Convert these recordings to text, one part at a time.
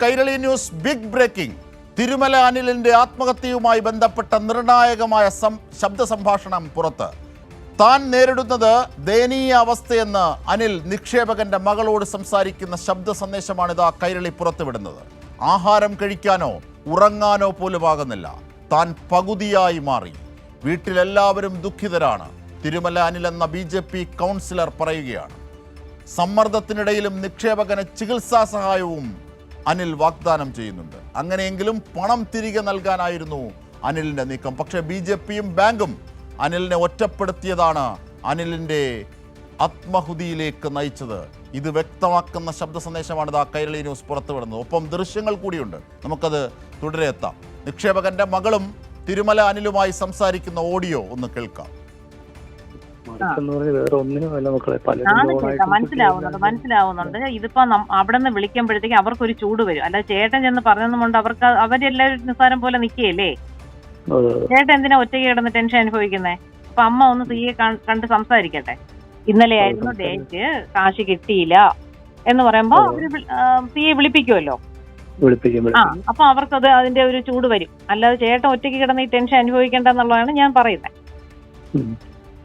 Kairali news big breaking. Thirumala അനിലിന്റെ ആത്മഹത്യയുമായി ബന്ധപ്പെട്ട നിർണായകമായ ശബ്ദ സംഭാഷണം പുറത്ത്. താൻ നേരിടുന്നത് ദയനീയ അവസ്ഥയെന്ന് അനിൽ നിക്ഷേപകന്റെ മകളോട് സംസാരിക്കുന്ന ശബ്ദ സന്ദേശമാണിതാ കൈരളി പുറത്തുവിടുന്നത്. ആഹാരം കഴിക്കാനോ ഉറങ്ങാനോ പോലും ആകുന്നില്ല. താൻ പകുതിയായി മാറി. വീട്ടിലെല്ലാവരും ദുഃഖിതരാണ്. തിരുമല അനിൽ എന്ന BJP കൗൺസിലർ പറയുകയാണ്. സമ്മർദ്ദത്തിനിടയിലും നിക്ഷേപകന് ചികിത്സാ സഹായവും അനിൽ വാഗ്ദാനം ചെയ്യുന്നുണ്ട്. അങ്ങനെയെങ്കിലും പണം തിരികെ നൽകാനായിരുന്നു അനിലിൻ്റെ നീക്കം. പക്ഷേ BJPയും ബാങ്കും അനിലിനെ ഒറ്റപ്പെടുത്തിയതാണ് അനിലിൻ്റെ ആത്മഹുതിയിലേക്ക് നയിച്ചത്. ഇത് വ്യക്തമാക്കുന്ന ശബ്ദ സന്ദേശമാണ് ഇതാ കൈരളി ന്യൂസ് പുറത്തുവിടുന്നത്. ഒപ്പം ദൃശ്യങ്ങൾ കൂടിയുണ്ട്. നമുക്കത് തുടരെ എത്താം. നിക്ഷേപകന്റെ മകളും തിരുമല അനിലുമായി സംസാരിക്കുന്ന ഓഡിയോ ഒന്ന് കേൾക്കാം. മനസ്സിലാവുന്നുണ്ട്. ഇതിപ്പോ അവിടെ നിന്ന് വിളിക്കുമ്പോഴത്തേക്ക് അവർക്കൊരു ചൂട് വരും. അല്ല ചേട്ടൻ ചെന്ന് പറഞ്ഞതുകൊണ്ട് അവർക്ക് അവരെല്ലാവരും നിസ്സാരം പോലെ നിൽക്കുകയല്ലേ. ചേട്ടൻ എന്തിനാ ഒറ്റയ്ക്ക് കിടന്ന് ടെൻഷൻ അനുഭവിക്കുന്നേ? അപ്പൊ അമ്മ ഒന്ന് തീയെ കണ്ട് സംസാരിക്കട്ടെ. ഇന്നലെ ആയിരുന്നു ഡേറ്റ്, കാശ് കിട്ടിയില്ല എന്ന് പറയുമ്പോ അവര് തീയെ വിളിപ്പിക്കുമല്ലോ. അപ്പൊ അവർക്കത് അതിന്റെ ഒരു ചൂട് വരും. അല്ലാതെ ചേട്ടൻ ഒറ്റയ്ക്ക് കിടന്ന് ഈ ടെൻഷൻ അനുഭവിക്കേണ്ടെന്നുള്ളതാണ് ഞാൻ പറയുന്നത്.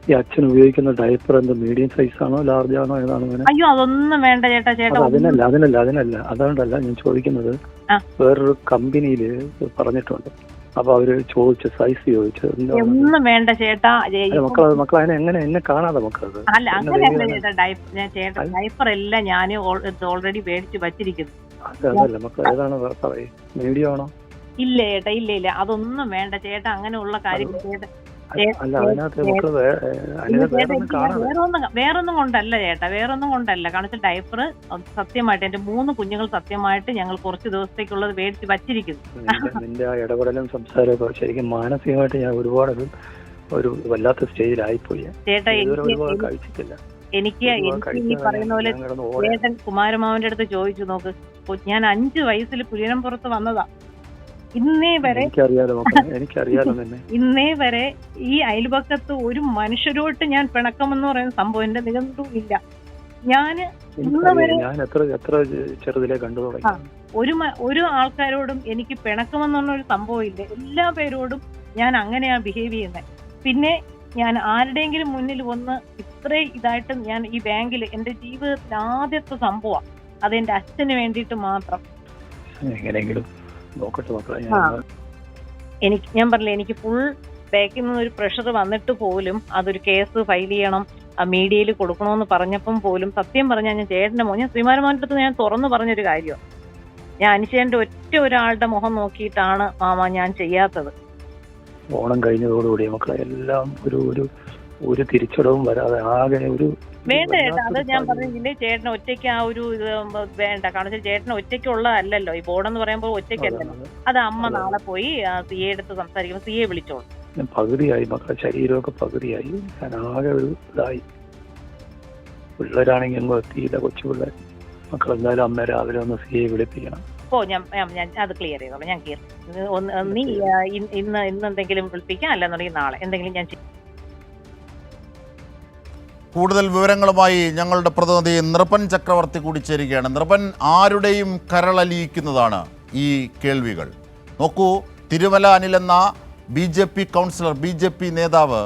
ഈ അച്ഛൻ ഉപയോഗിക്കുന്ന ഡയപ്പർ എന്ത് മീഡിയം സൈസ് ആണോ ലാർജ് ആണോ ഏതാണോ? അയ്യോ അതൊന്നും വേണ്ട ചേട്ടാ. അതിനല്ല അതുകൊണ്ടല്ല ഞാൻ ചോദിക്കുന്നത്. വേറൊരു കമ്പനിയില് പറഞ്ഞിട്ടുണ്ട്. അപ്പൊ അവര് ചോദിച്ച സൈസ് ചോദിച്ചത് ഒന്നും വേണ്ട ചേട്ടാ. മക്കൾ അതിനെ എങ്ങനെ എന്നെ കാണാതെ മക്കളത് അല്ല അങ്ങനെയല്ല ചേട്ടാ. ഡയപ്പർ എല്ലാം ഞാൻ ഓൾറെഡി മേടിച്ച് വച്ചിരിക്കുന്നു. അതല്ല മക്കൾ ഏതാണ് പറയേ, മീഡിയം ആണോ? ഇല്ല ചേട്ടാ, ഇല്ല അതൊന്നും വേണ്ട ചേട്ടാ. അങ്ങനെയുള്ള കാര്യം വേറൊന്നും കൊണ്ടല്ല ചേട്ടാ, വേറൊന്നും കൊണ്ടല്ല. കാരണം ഡയപ്പർ സത്യമായിട്ട് എന്റെ 3 കുഞ്ഞുങ്ങൾ സത്യമായിട്ട് ഞങ്ങൾ കുറച്ച് ദിവസത്തേക്കുള്ളത് മേടിച്ച് വച്ചിരിക്കുന്നു. നിന്റെ ഇടപെടലും സംസാരമൊക്കെ ശരിക്കും മാനസികമായിട്ട് ഞാൻ ഒരുപാട് ഒരു വല്ലാത്ത സ്റ്റേജിലായിപ്പോയി ചേട്ടാ. കഴിച്ചിട്ടില്ല. എനിക്ക് ഈ പറയുന്ന പോലെ ചേട്ടൻ കുമാരമാവന്റെ അടുത്ത് ചോദിച്ചു നോക്ക്. ഞാൻ 5 വയസ്സിൽ പുലിനംപുറത്ത് വന്നതാ. ഇന്നേ വരെ ഈ അയൽപക്കത്ത് ഒരു മനുഷ്യരോട്ട് ഞാൻ പിണക്കമെന്ന് പറയുന്ന സംഭവം എന്റെ നികണ്ടും ഇല്ല. ഞാന് ഒരു ആൾക്കാരോടും എനിക്ക് പിണക്കമെന്നൊരു സംഭവം ഇല്ല. എല്ലാ പേരോടും ഞാൻ അങ്ങനെയാ ബിഹേവ് ചെയ്യുന്നത്. പിന്നെ ഞാൻ ആരുടെയെങ്കിലും മുന്നിൽ വന്ന് ഇത്രയും ഇതായിട്ട് ഞാൻ ഈ ബാങ്കിൽ എന്റെ ജീവിതത്തിൽ ആദ്യത്തെ സംഭവം അതെന്റെ അച്ഛന് വേണ്ടിയിട്ട് മാത്രം. ഞാൻ പറഞ്ഞില്ല, എനിക്ക് ഫുൾ ബാക്കിൽ നിന്ന് ഒരു പ്രഷർ വന്നിട്ട് പോലും അതൊരു കേസ് ഫയൽ ചെയ്യണം, മീഡിയയിൽ കൊടുക്കണമെന്ന് പറഞ്ഞപ്പം പോലും സത്യം പറഞ്ഞാൽ ഞാൻ ചേട്ടന്റെ ഞാൻ ശ്രീമാരമാന്റെ അടുത്ത് ഞാൻ തുറന്നു പറഞ്ഞൊരു കാര്യമാണ്. ഞാൻ അനുശേന്റെ ഒരാളുടെ മുഖം നോക്കിയിട്ടാണ് മാമ ഞാൻ ചെയ്യാത്തത്. ഓണം കഴിഞ്ഞതോടുകൂടി മക്കളെ എല്ലാം ഒരു തിരിച്ചടവും വരാതെ ആകെ ഒരു വേണ്ട ചേട്ടാ. അത് ഞാൻ പറഞ്ഞില്ലേ, ചേട്ടന് ഒറ്റയ്ക്ക് ആ ഒരു ഇത് വേണ്ട. കാരണം ചേട്ടന് ഒറ്റയ്ക്കുള്ളതല്ലല്ലോ ഈ ബോർഡെന്ന് പറയുമ്പോൾ ഒറ്റയ്ക്കല്ലല്ലോ. അത് അമ്മ നാളെ പോയി സിയെ എടുത്ത് സംസാരിക്കുമ്പോൾ സിയെ വിളിച്ചോളൂ. പകുതിയായി മക്കളെ, ശരീരമൊക്കെ പകുതിയായി. ഞാൻ ആകെ ഒരു ഇതായി. പിള്ളേരാണെങ്കിൽ എങ്ങോ എത്തിയില്ല, കൊച്ചു പിള്ളേർ. മക്കൾ എന്തായാലും അമ്മ രാവിലെ ഒന്ന് സിയെ വിളിപ്പിക്കണം. ഞാൻ അത് ക്ലിയർ ചെയ്തോളാം. ഞാൻ നീ ഇന്ന് എന്തെങ്കിലും വിളിപ്പിക്കാം, അല്ലെന്നുണ്ടെങ്കിൽ നാളെ എന്തെങ്കിലും ഞാൻ ചെയ്യും. കൂടുതൽ വിവരങ്ങളുമായി ഞങ്ങളുടെ പ്രതിനിധി നൃപൻ ചക്രവർത്തി കൂടി ചേരുകയാണ്. നൃപൻ, ആരുടെയും കരളലിയിക്കുന്നതാണ് ഈ കേൾവികൾ. നോക്കൂ, തിരുമല അനിൽ എന്ന BJP കൗൺസിലർ, BJP നേതാവ്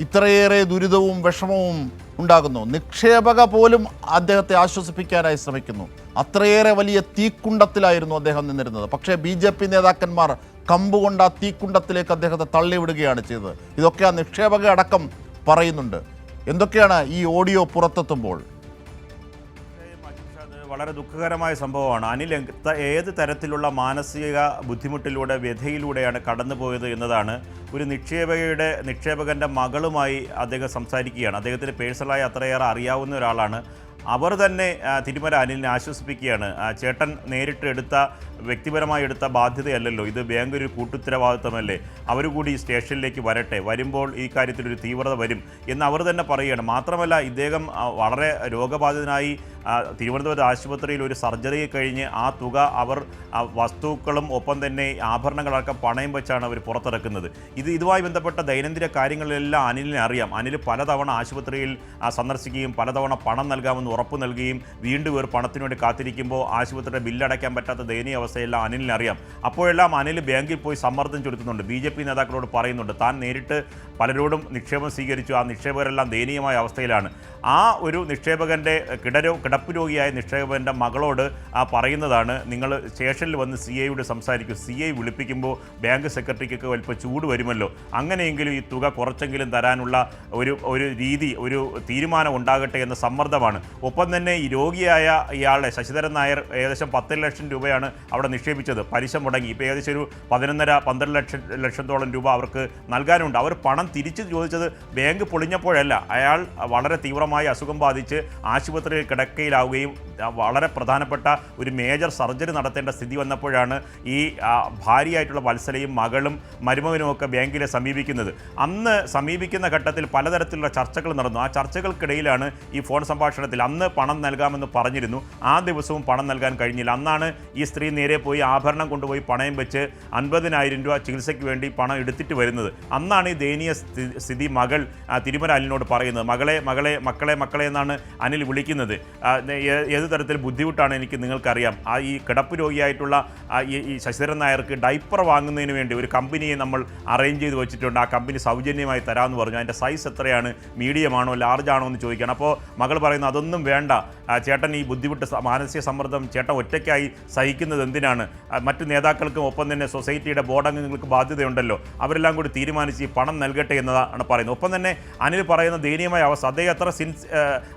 ഇത്രയേറെ ദുരിതവും വിഷമവും ഉണ്ടാകുന്നു. നിക്ഷേപക പോലും അദ്ദേഹത്തെ ആശ്വസിപ്പിക്കാനായി ശ്രമിക്കുന്നു. അത്രയേറെ വലിയ തീക്കുണ്ടത്തിലായിരുന്നു അദ്ദേഹം നിന്നിരുന്നത്. പക്ഷേ BJP നേതാക്കന്മാർ കമ്പുകൊണ്ട് ആ തീക്കുണ്ടത്തിലേക്ക് അദ്ദേഹത്തെ തള്ളിവിടുകയാണ് ചെയ്തത്. ഇതൊക്കെ ആ നിക്ഷേപക അടക്കം പറയുന്നുണ്ട്. എന്തൊക്കെയാണ് ഈ ഓഡിയോ പുറത്തെത്തുമ്പോൾ? വളരെ ദുഃഖകരമായ സംഭവമാണ്. അനിൽ ഏത് തരത്തിലുള്ള മാനസിക ബുദ്ധിമുട്ടിലൂടെ, വ്യഥയിലൂടെയാണ് കടന്നുപോയത് എന്നതാണ്. ഒരു നിക്ഷേപകൻ്റെ മകളുമായി അദ്ദേഹം സംസാരിക്കുകയാണ്. അദ്ദേഹത്തിന് പേഴ്സണലായി അത്രയേറെ അറിയാവുന്ന ഒരാളാണ്. അവർ തന്നെ തിരുമല അനിലിനെ ആശ്വസിപ്പിക്കുകയാണ്. ചേട്ടൻ നേരിട്ട് വ്യക്തിപരമായി എടുത്ത ബാധ്യതയല്ലല്ലോ ഇത്, ബാങ്ക് ഒരു കൂട്ടുത്തരവാദിത്തമല്ലേ, അവർ കൂടി സ്റ്റേഷനിലേക്ക് വരട്ടെ, വരുമ്പോൾ ഈ കാര്യത്തിലൊരു തീവ്രത വരും എന്ന് അവർ തന്നെ പറയുകയാണ്. മാത്രമല്ല ഇദ്ദേഹം വളരെ രോഗബാധിതനായി തിരുവനന്തപുരത്ത് ആശുപത്രിയിൽ ഒരു സർജറി കഴിഞ്ഞ് ആ തുക അവർ വസ്തുക്കളും ഒപ്പം തന്നെ ആഭരണങ്ങളടക്കം പണയം വെച്ചാണ് അവർ പുറത്തിറക്കുന്നത്. ഇതുമായി ബന്ധപ്പെട്ട ദൈനംദിന കാര്യങ്ങളിലെല്ലാം അനിലിനെ അറിയാം. അനിൽ പലതവണ ആശുപത്രിയിൽ സന്ദർശിക്കുകയും പലതവണ പണം നൽകാമെന്ന് ഉറപ്പ് നൽകുകയും വീണ്ടും ഒരു പണത്തിനു വേണ്ടി കാത്തിരിക്കുമ്പോൾ ആശുപത്രിയുടെ ബില്ലടയ്ക്കാൻ പറ്റാത്ത ദയനീയ അവസ്ഥ അവസ്ഥയെല്ലാം അനിലിന് അറിയാം. അപ്പോഴെല്ലാം അനിൽ ബാങ്കിൽ പോയി സമ്മർദ്ദം ചെലുത്തുന്നുണ്ട്. BJP നേതാക്കളോട് പറയുന്നുണ്ട് താൻ നേരിട്ട് പലരോടും നിക്ഷേപം സ്വീകരിച്ചു, ആ നിക്ഷേപകരെല്ലാം ദയനീയമായ അവസ്ഥയിലാണ്. ആ ഒരു നിക്ഷേപകൻ്റെ കിടപ്പ് രോഗിയായ നിക്ഷേപകൻ്റെ മകളോട് പറയുന്നതാണ്, നിങ്ങൾ സ്റ്റേഷനിൽ വന്ന് CIയോട് സംസാരിക്കും, CI വിളിപ്പിക്കുമ്പോൾ ബാങ്ക് സെക്രട്ടറിക്കൊക്കെ വലിപ്പം ചൂട് വരുമല്ലോ, അങ്ങനെയെങ്കിലും ഈ തുക കുറച്ചെങ്കിലും തരാനുള്ള ഒരു രീതി, ഒരു തീരുമാനം ഉണ്ടാകട്ടെ എന്ന സമ്മർദ്ദമാണ്. ഒപ്പം തന്നെ ഈ രോഗിയായ ഇയാളെ ശശിധരൻ നായർ ഏകദേശം 10 ലക്ഷം രൂപയാണ് അവിടെ നിക്ഷേപിച്ചത്. പലിശ മുടങ്ങി. ഇപ്പോൾ ഏകദേശം ഒരു 11.5-12 ലക്ഷത്തോളം രൂപ അവർക്ക് നൽകാനുണ്ട്. അവർ പണം തിരിച്ചു ചോദിച്ചത് ബാങ്ക് പൊളിഞ്ഞപ്പോഴല്ല, അയാൾ വളരെ തീവ്രമായി അസുഖം ബാധിച്ച് ആശുപത്രിയിൽ കിടക്കയിലാവുകയും വളരെ പ്രധാനപ്പെട്ട ഒരു മേജർ സർജറി നടത്തേണ്ട സ്ഥിതി വന്നപ്പോഴാണ് ഈ ഭാര്യയായിട്ടുള്ള വത്സലയും മകളും മരുമകനുമൊക്കെ ബാങ്കിലെ സമീപിക്കുന്നത്. അന്ന് സമീപിക്കുന്ന ഘട്ടത്തിൽ പലതരത്തിലുള്ള ചർച്ചകൾ നടന്നു. ആ ചർച്ചകൾക്കിടയിലാണ് ഈ ഫോൺ സംഭാഷണത്തിൽ അന്ന് പണം നൽകാമെന്ന് പറഞ്ഞിരുന്നു, ആ ദിവസവും പണം നൽകാൻ കഴിഞ്ഞില്ല. അന്നാണ് ഈ സ്ത്രീ നേരെ പോയി ആഭരണം കൊണ്ടുപോയി പണയം വെച്ച് 50,000 രൂപ ചികിത്സയ്ക്ക് വേണ്ടി പണം എടുത്തിട്ട് വരുന്നത്. അന്നാണ് ഈ ദയനീയ സ്ഥിതി മകൾ തിരുമല അനിലിനോട് പറയുന്നത്. മക്കളെ എന്നാണ് അനിൽ വിളിക്കുന്നത്. ഏത് തരത്തിൽ ബുദ്ധിമുട്ടാണ് എനിക്ക് നിങ്ങൾക്കറിയാം. ഈ കിടപ്പ് രോഗിയായിട്ടുള്ള ഈ ശശിധരൻ നായർക്ക് ഡൈപ്പർ വാങ്ങുന്നതിന് വേണ്ടി ഒരു കമ്പനിയെ നമ്മൾ അറേഞ്ച് ചെയ്ത് വെച്ചിട്ടുണ്ട്, ആ കമ്പനി സൗജന്യമായി തരാമെന്ന് പറഞ്ഞു. അതിൻ്റെ സൈസ് എത്രയാണ്, മീഡിയമാണോ ലാർജാണോ എന്ന് ചോദിക്കണം. അപ്പോൾ മകൾ പറയുന്നു, അതൊന്നും വേണ്ട ചേട്ടൻ, ഈ ബുദ്ധിമുട്ട് മാനസിക സമ്മർദ്ദം ചേട്ടൻ ഒറ്റയ്ക്കായി സഹിക്കുന്നത് എന്തിനാണ്, മറ്റു നേതാക്കൾക്കും ഒപ്പം തന്നെ സൊസൈറ്റിയുടെ ബോർഡ് അംഗങ്ങൾക്ക് ബാധ്യതയുണ്ടല്ലോ, അവരെല്ലാം കൂടി തീരുമാനിച്ച് ഈ പണം നൽകട്ടെ എന്നതാണ് പറയുന്നത്. ഒപ്പം തന്നെ അനിൽ പറയുന്ന ദയനീയമായ അവസ്ഥ, അദ്ദേഹം അത്ര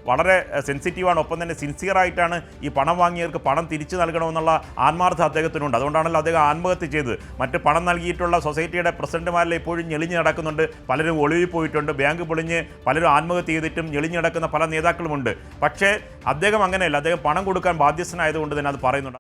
വളരെ സെൻസിറ്റീവാണ്, ഒപ്പം തന്നെ സിൻസിയറായിട്ടാണ് ഈ പണം വാങ്ങിയവർക്ക് പണം തിരിച്ചു നൽകണമെന്നുള്ള ആത്മാർത്ഥ അദ്ദേഹത്തിനുണ്ട്. അതുകൊണ്ടാണല്ലോ അദ്ദേഹം ആത്മഹത്യ ചെയ്തത്. മറ്റ് പണം നൽകിയിട്ടുള്ള സൊസൈറ്റിയുടെ പ്രസിഡന്റുമാരെല്ലാം ഇപ്പോഴും ഞെളിഞ്ഞ് നടക്കുന്നുണ്ട്, പലരും ഒളിവിൽ പോയിട്ടുണ്ട്, ബാങ്ക് പൊളിഞ്ഞ് പലരും ആത്മഹത്യ ചെയ്തിട്ടും ഞെളിഞ്ഞ് നടക്കുന്ന പല നേതാക്കളുമുണ്ട്. പക്ഷേ അദ്ദേഹം അങ്ങനെയല്ല, അദ്ദേഹം പണം കൊടുക്കാൻ ബാധ്യസ്ഥനായതുകൊണ്ട് തന്നെ അത് പറയുന്നുണ്ട്.